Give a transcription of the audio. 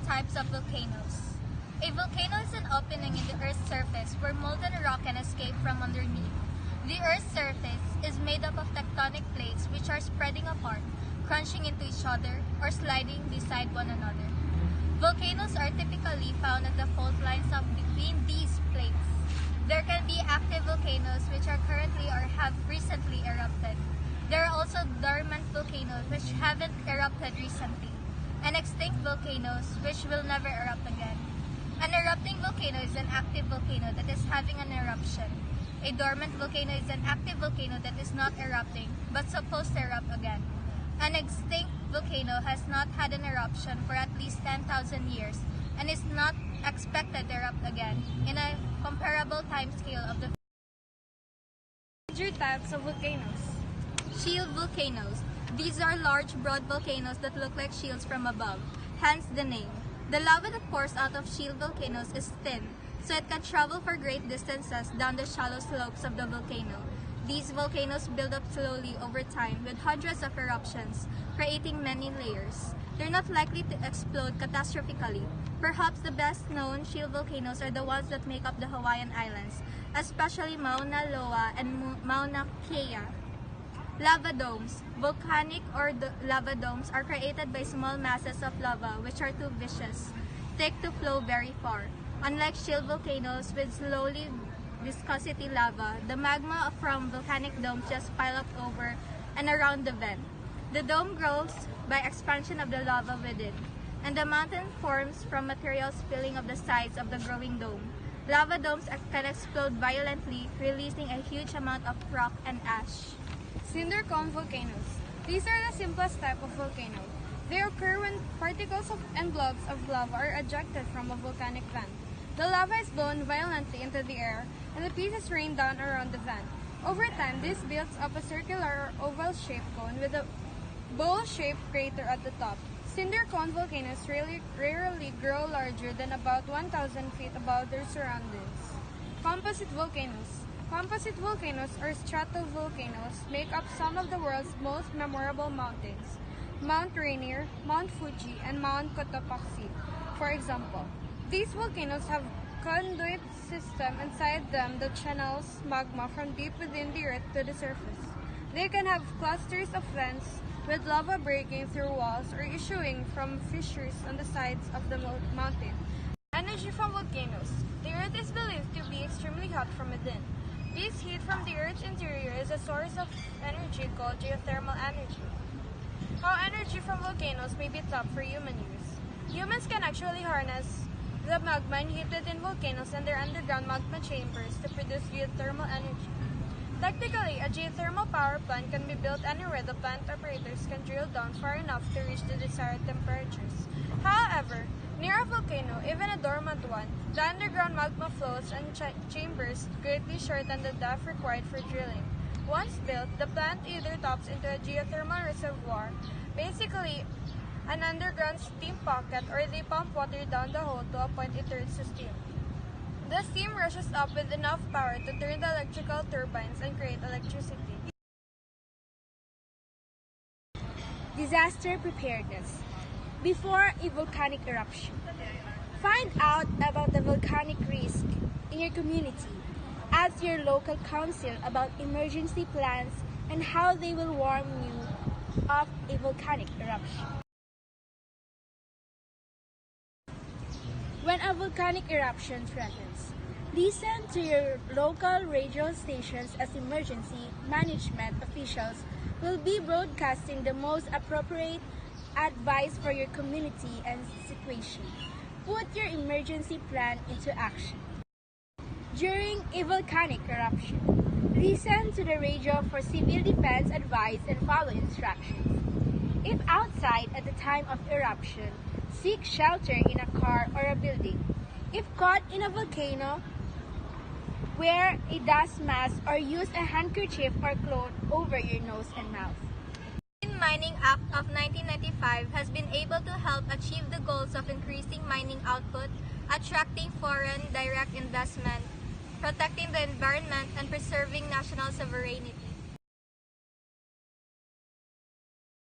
types of volcanoes. A volcano is an opening in the Earth's surface where molten rock can escape from underneath. The Earth's surface is made up of tectonic plates which are spreading apart, crunching into each other, or sliding beside one another. Volcanoes are typically found at the fault lines between these plates. There can be active volcanoes which are currently or have recently erupted. There are also dormant volcanoes which haven't erupted recently, and extinct volcanoes which will never erupt again. An erupting volcano is an active volcano that is having an eruption. A dormant volcano is an active volcano that is not erupting but supposed to erupt again. An extinct volcano has not had an eruption for at least 10,000 years and is not expected to erupt again in a comparable timescale of the major types of volcanoes. Shield volcanoes. These are large, broad volcanoes that look like shields from above, hence the name. The lava that pours out of shield volcanoes is thin, so it can travel for great distances down the shallow slopes of the volcano. These volcanoes build up slowly over time with hundreds of eruptions, creating many layers. They're not likely to explode catastrophically. Perhaps the best known shield volcanoes are the ones that make up the Hawaiian Islands, especially Mauna Loa and Mauna Kea. Lava domes. Volcanic or lava domes are created by small masses of lava which are too thick to flow very far. Unlike shield volcanoes with slowly viscosity lava, the magma from volcanic domes just pile up over and around the vent. The dome grows by expansion of the lava within, and the mountain forms from material spilling of the sides of the growing dome. Lava domes can explode violently, releasing a huge amount of rock and ash. Cinder cone volcanoes. These are the simplest type of volcano. They occur when particles and blobs of lava are ejected from a volcanic vent. The lava is blown violently into the air, and the pieces rain down around the vent. Over time, this builds up a circular or oval-shaped cone with a bowl-shaped crater at the top. Cinder cone volcanoes rarely grow larger than about 1,000 feet above their surroundings. Composite volcanoes. Composite volcanoes or stratovolcanoes make up some of the world's most memorable mountains: Mount Rainier, Mount Fuji, and Mount Cotopaxi, for example. These volcanoes have conduit system inside them that channels magma from deep within the earth to the surface. They can have clusters of vents with lava breaking through walls or issuing from fissures on the sides of the mountain. Energy from volcanoes. The earth is believed to be extremely hot from within. This heat from the Earth's interior is a source of energy called geothermal energy. How energy from volcanoes may be tapped for human use. Humans can actually harness the magma heated in volcanoes and their underground magma chambers to produce geothermal energy. Technically, a geothermal power plant can be built anywhere the plant operators can drill down far enough to reach the desired temperatures. However, near a volcano, even a dormant one, the underground magma flows and chambers greatly shorten the depth required for drilling. Once built, the plant either taps into a geothermal reservoir, basically an underground steam pocket, or they pump water down the hole to a point it turns to steam. The steam rushes up with enough power to turn the electrical turbines and create electricity. Disaster preparedness. Before a volcanic eruption, find out about the volcanic risk in your community. Ask your local council about emergency plans and how they will warn you of a volcanic eruption. When a volcanic eruption threatens, listen to your local radio stations as emergency management officials will be broadcasting the most appropriate advice for your community and situation. Put your emergency plan into action. During a volcanic eruption, listen to the radio for civil defense advice and follow instructions. If outside at the time of eruption, seek shelter in a car or a building. If caught in a volcano, wear a dust mask or use a handkerchief or cloth over your nose and mouth. Mining Act of 1995 has been able to help achieve the goals of increasing mining output, attracting foreign direct investment, protecting the environment, and preserving national sovereignty.